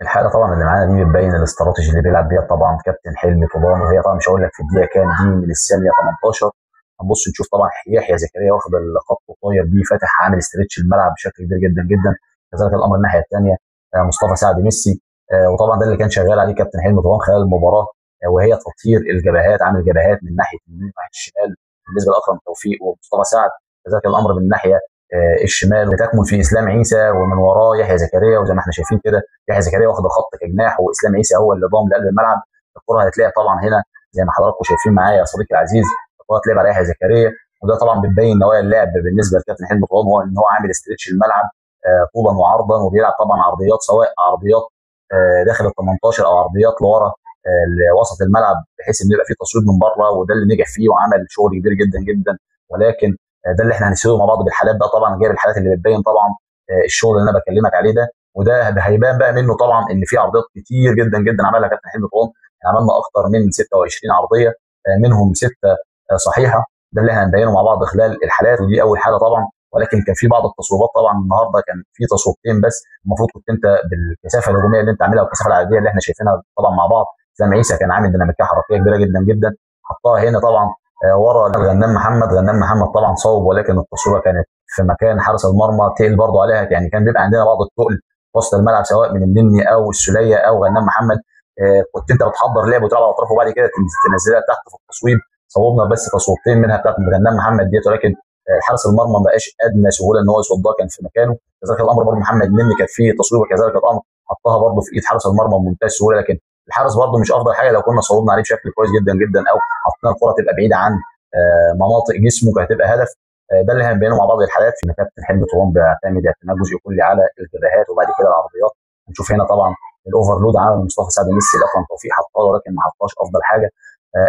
الحاله طبعا اللي معانا دي بتبين الاستراتيجي اللي بيلعب بيها طبعا كابتن حلمي طولان، وهي طبعا مش هقول لك في الدقيقه كام دي من الثانيه 18. هنبص نشوف طبعا يحيى زكريا واخد الخط وطاير بيه فاتح عامل استرتش الملعب بشكل كبير جدا جدا. كذلك الامر الناحيه الثانيه مصطفى سعد ميسي. وطبعا ده اللي كان شغال عليه كابتن حلمي طولان خلال المباراه، وهي تطهير الجبهات، عامل جبهات من ناحيه اليمين وناحيه الشمال بالنسبه لاكرم توفيق ومصطفى سعد. كذلك الامر من الناحيه الشمال بتكمن في اسلام عيسى، ومن وراه يحيى زكريا، وزي ما احنا شايفين كده يحيى زكريا واخد الخط كجناح، واسلام عيسى هو اللي ضام لقلب الملعب. الكره هتلاقي طبعا هنا زي ما حضراتكم شايفين معايا يا صديقي العزيز، الكره هتلعب على يحيى زكريا، وده طبعا بتبين نوايا اللاعب بالنسبه لكابتن حلمي طولان، هو ان هو عامل استرتش الملعب طولا وعرضا، وبيلعب طبعا عرضيات، سواء عرضيات داخل ال 18 او عرضيات لورا لوسط الملعب، بحيث ان يبقى فيه تصوير من بره، وده اللي نجح فيه وعمل شغل كبير جدا جدا. ولكن ده اللي احنا هنسيره مع بعض بالحالات بقى، طبعا جايب الحالات اللي بتبين طبعا الشغل اللي انا بكلمك عليه ده، وده هيبان بقى منه طبعا ان في عرضيات كتير جدا جدا عملها كابتن حلمي طولان. احنا عملنا اكتر من 26 عرضيه، منهم سته صحيحه، ده اللي احنا هنبينه مع بعض خلال الحالات، ودي اول حاله طبعا. ولكن كان في بعض التصويبات طبعا النهارده، كان في تصويبتين بس، المفروض كنت انت بالكثافه الهجوميه اللي انت عاملها والكثافه العدديه اللي احنا شايفينها طبعا مع بعض. اسلام عيسى كان عامل ديناميكيه حركيه كبيره جدا جدا، حطها هنا طبعا ورا غنام محمد. غنام محمد طبعا صوب، ولكن التصويبه كانت في مكان حارس المرمى تقل برضه عليها، يعني كان بيبقى عندنا بعض التقل وسط الملعب سواء من النني او السوليه او غنام محمد. كنت انت بتحضر لعب وتلعب على الاطراف وبعد كده تنزلها تحت في التصويب. صوبنا بس تصويبتين منها بتاعت غنام محمد ديت، ولكن حارس المرمى ما بقاش ادنى سهوله ان هو يصدها، كان في مكانه. كذلك الامر برضه محمد النني كانت فيه تصويبه، كذلك الامر حطها برضه في ايد حارس المرمى بمنتهى السهوله، لكن الحارس برضه مش افضل حاجه. لو كنا صوبنا عليه بشكل كويس جدا جدا، او حطينا الكره تبقى بعيده عن مناطق جسمه، كانت هتبقى هدف. ده اللي هنبينه مع بعض الحالات. في كابتن حلمي طولان بيعتمد اعتماد جزئي كلي على الجبهات وبعد كده العرضيات. هنشوف هنا طبعا الاوفرلود عمل مصطفى سعد ميسي لاكرم توفيق، حطها ولكن ما حطهاش افضل حاجه.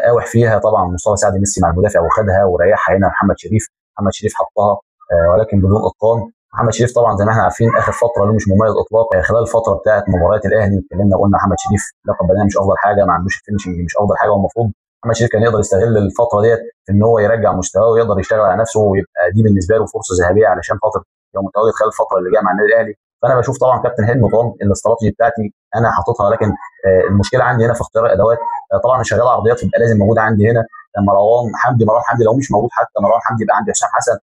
قاوح فيها طبعا مصطفى سعد ميسي مع المدافع وخدها وريحها هنا محمد شريف. محمد شريف حطها ولكن بدون اتقان. محمد شريف طبعا زي ما احنا عارفين اخر فتره له مش مميز اطلاقا. خلال الفتره بتاعت مباريات الاهلي اتكلمنا وقلنا محمد شريف لقب بدني مش افضل حاجه، ما عندوش الفينشنج مش افضل حاجه، والمفروض محمد شريف كان يقدر يستغل الفتره ديت في ان هو يرجع مستواه ويقدر يشتغل على نفسه، ويبقى دي بالنسبه له فرصه ذهبيه علشان خاطر يبقى متواجد خلال الفتره اللي جايه مع النادي الاهلي. فانا بشوف طبعا كابتن حلمي طولان الاستراتيجي بتاعتي انا حاططها، لكن المشكله عندي هنا في اختيار الادوات. طبعا شغال عرضيات يبقى لازم موجوده عندي هنا مروان حمدي لو مش موجود حتى مروان حمدي يبقى عندي حسام حسن.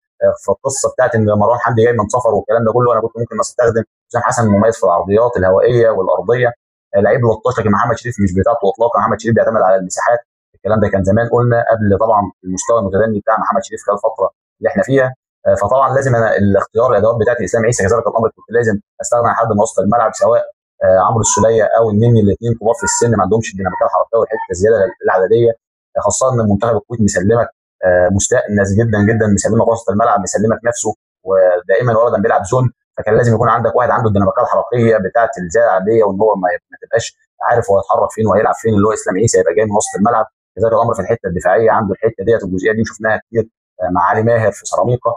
في القصه بتاعت ان مروان حمدي جاي من سفر والكلام ده كله، انا كنت ممكن استخدم حسام حسن مميز في العرضيات الهوائيه والارضيه، لعيب لطاش. لكن محمد شريف مش بتاعته اطلاقا، محمد شريف بيعتمد على المساحات. الكلام ده كان زمان قلنا قبل طبعا المستوى المتدني بتاع محمد شريف خلال الفتره اللي احنا فيها. فطبعا لازم انا الاختيار الادوات بتاعتي اسلام عيسى، كذلك الامر كنت لازم استغنى عن حد من وسط الملعب سواء عمرو السوليه او النني، الاثنين كبار في السن ما عندهمش الديناميكيه الحركيه والحته الزياده العدديه، خاصه ان المنتخب الكويتي مسلمك مستأنس جدا جدا، مسلمك وسط الملعب، مسلمك نفسه ودائما وردا بيلعب زون. فكان لازم يكون عندك واحد عنده الديناميكيه الحركيه بتاعت الزياده العاديه، وان هو ما تبقاش عارف هو يتحرك فين وهيلعب فين، اللي هو اسلام عيسى يبقى جاي من وسط الملعب. كذلك الامر في الحته الدفاعيه عنده الحته ديت، الجزئيه دي شفناها كتير مع علي ماهر في سيراميكا.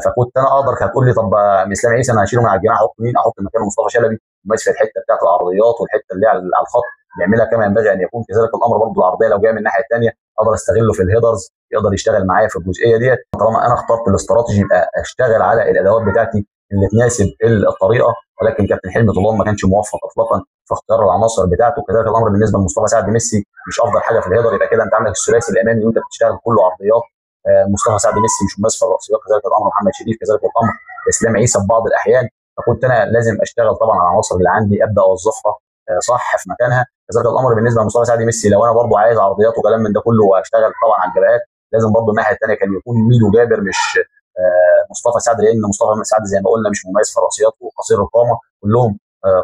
فكنت انا اقدر هتقول لي طب اسلام عيسى انا هشيله من على الجناح احط مين؟ احط مكانه مصطفى شلبي مميز في الحته بتاعت العرضيات والحته اللي على الخط بيعملها كما ينبغي ان يكون. كذلك الامر برضه العرضيه لو جايه من الناحيه الثانيه اقدر استغله في الهيدرز، يقدر يشتغل معايا في الجزئيه ديت. طالما انا اخترت الاستراتيجي يبقى اشتغل على الادوات بتاعتي اللي تناسب الطريقه. ولكن كابتن حلمي طولان ما كانش موفق اطلاقا في اختيار العناصر بتاعته. كذلك الامر بالنسبه لمصطفى سعد ميسي مش افضل حاجه في الهيدر. يبقى كده انت عندك الثلاثي الامامي اللي انت بتشتغل كله عرضيات، مصطفى سعد ميسي مش مميز في الرأسيات، كذلك الامر محمد شريف، كذلك الامر اسلام عيسى في بعض الاحيان. فكنت انا لازم اشتغل طبعا على العناصر اللي عندي، ابدا اوظفها صح في مكانها. كذلك الامر بالنسبه لمصطفى سعد ميسي، لو انا برضو عايز عرضيات وكلام من ده كله واشتغل طبعا على الجبهات، لازم برضو الناحيه الثانيه كان يكون ميدو جابر مش مصطفى سعد، لان مصطفى سعد زي ما قلنا مش مميز في الرأسيات وقصير القامه، كلهم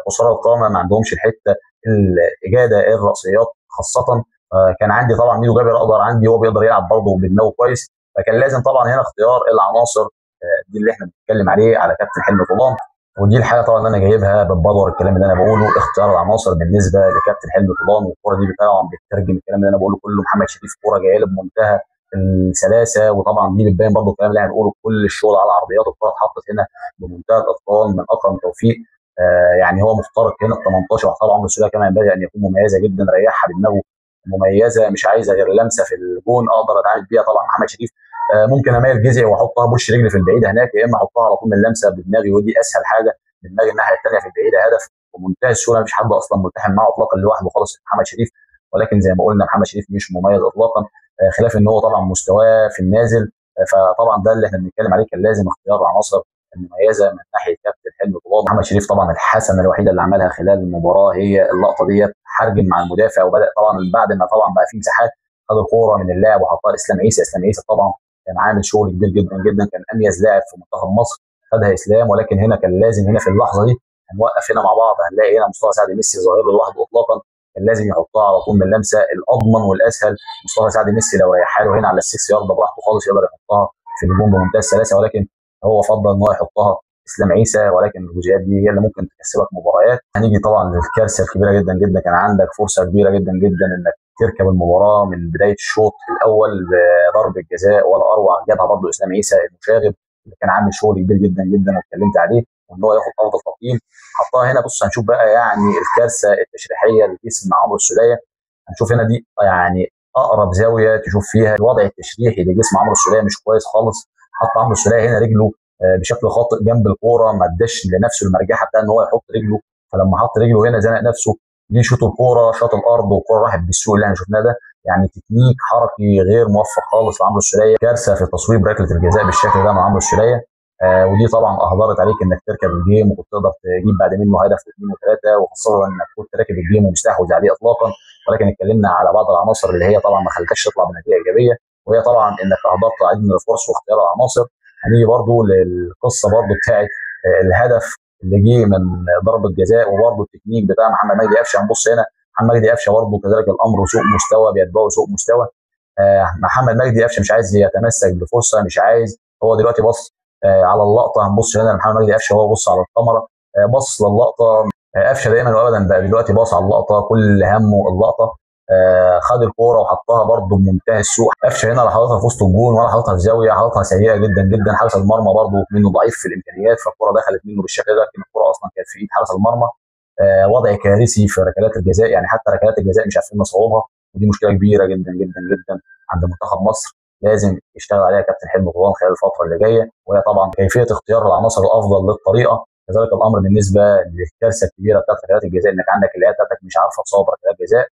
قصار القامه ما عندهمش الحته الاجاده الرأسيات خاصه. كان عندي طبعا ميدو جابر اقدر عندي هو بيقدر يلعب برضه بدماغه كويس. فكان لازم طبعا هنا اختيار العناصر دي اللي احنا بنتكلم عليه على كابتن حلمي طولان. ودي الحاجه طبعا اللي انا جايبها بتبلور الكلام اللي انا بقوله، اختيار العناصر بالنسبه لكابتن حلمي طولان. والكوره دي طبعا بتترجم الكلام اللي انا بقوله كله. محمد شريف كوره جايه له بمنتهى السلاسه، وطبعا دي بتبين برضه الكلام اللي احنا بنقوله، كل الشغل على العرضيات. الكوره اتحطت هنا بمنتهى الاتقان من اكرم توفيق. يعني هو مخترق هنا ال 18 واختار عمرو السوليه كما ينبغي ان يكون مميزه جدا، ريحها بدماغه مميزه، مش عايزه غير لمسه في الجون اقدر اتعامل بيها. طبعا محمد شريف ممكن اميل جزء واحطها بوش رجلي في البعيده هناك، يا اما احطها على طول من لمسه بدماغي، ودي اسهل حاجه بدماغي الناحيه الثانيه في البعيده هدف. بمنتهى السهوله، مفيش حد اصلا ملتحم معه اطلاقا لوحده خالص محمد شريف. ولكن زي ما قلنا محمد شريف مش مميز اطلاقا، خلاف ان هو طبعا مستواه في النازل. فطبعا ده اللي احنا بنتكلم عليه، كان لازم اختيار عناصر مميزه من ناحيه كابتن حلمي طولان. محمد شريف طبعا الحسنه الوحيده اللي عملها خلال المباراه هي اللقطه ديت، حرجم مع المدافع، وبدا طبعا بعد ما طبعا بقى في مساحات خد الكوره من اللاعب وحطها لاسلام عيسى. اسلام عيسى طبعا كان عامل شغل كبير جدا جدا، كان اميز لاعب في منتخب مصر، خدها اسلام. ولكن هنا كان لازم هنا في اللحظه دي هنوقف هنا مع بعض، هنلاقي هنا مصطفى سعد ميسي ظاهر له لوحده اطلاقا، كان لازم يحطها على طول من اللمسه الاضمن والاسهل. مصطفى سعد ميسي لو ريحها له هنا على السكس يارد براحته خالص يقدر يحطها في الجون بمنتهى السلاسه، ولكن هو فضل ان هو يحطها اسلام عيسى. ولكن الجزئيات دي هي اللي ممكن تكسبك مباريات. هنيجي طبعا للكارثه الكبيره جدا جدا، كان عندك فرصه كبيره جدا جدا انك تركب المباراه من بدايه الشوط الاول بضربه جزاء ولا اروع، جابها برضه اسلام عيسى المشاغب اللي كان عامل شغل كبير جدا جدا واتكلمت عليه، وان هو ياخد افضل تقييم. حطها هنا. بص هنشوف بقى يعني الكارثه التشريحيه لجسم عمرو السوليه. هنشوف هنا دي يعني اقرب زاويه تشوف فيها الوضع التشريحي لجسم عمرو السوليه مش كويس خالص. حط عمرو السوليه هنا رجله بشكل خاطئ جنب الكوره، ما اداش لنفسه المرجحه بتاع ان هو يحط رجله، فلما حط رجله هنا زنق نفسه، جه شوط الكوره شاط الارض والكوره راحت بالسوق اللي احنا شفناه ده. يعني تكنيك حركي غير موفق خالص لعمرو السوليه، كارثه في تصويب ركله الجزاء بالشكل ده مع عمرو السوليه. ودي طبعا اهدرت عليك انك تركب الجيم وكنت تقدر تجيب بعد منه هدف واثنين وثلاثه، وخاصه انك كنت راكب الجيم ومستحوذ عليه اطلاقا. ولكن اتكلمنا على بعض العناصر اللي هي طبعا ما خلتكش تطلع بنتيجه ايجابيه، وهي طبعا انك اهدرت عدد من الفرص واختيار العناصر. هنيجي برضو للقصه برضو بتاعت الهدف اللي جه من ضربه جزاء، وبرضو التكنيك بتاع محمد مجدي قفشه. هنبص هنا محمد مجدي قفشه برضو كذلك الامر سوء مستوى بيتبعه سوء مستوى. محمد مجدي قفشه مش عايز يتمسك بفرصه، مش عايز. هو دلوقتي بص على اللقطه، هنبص هنا لمحمد مجدي قفشه وهو بص على الكاميرا، بص للقطه. قفشه دايما وابدا بقى دلوقتي باص على اللقطه، كل همه اللقطه. خد الكوره وحطها برده بمنتهى السوء. قفشه هنا لا حاططها في وسط الجون ولا حاططها في زاويه، حاططها سيئه جدا جدا. حارس المرمى برده منه ضعيف في الامكانيات، فالكوره دخلت منه بالشكل ده، لكن الكوره اصلا كانت في ايد حارس المرمى. وضع كارثي في ركلات الجزاء، يعني حتى ركلات الجزاء مش عارفين نصوبها، ودي مشكله كبيره جدا جدا جدا عند منتخب مصر، لازم يشتغل عليها كابتن حلمي طولان خلال الفتره اللي جايه. وهي طبعا كيفيه اختيار العناصر الافضل للطريقه. كذلك الامر بالنسبه للكارثه الكبيره بتاعت ركلات الجزاء، انك عندك اللعيبه بتاعتك مش عارفه تصوب ركلات جزاء.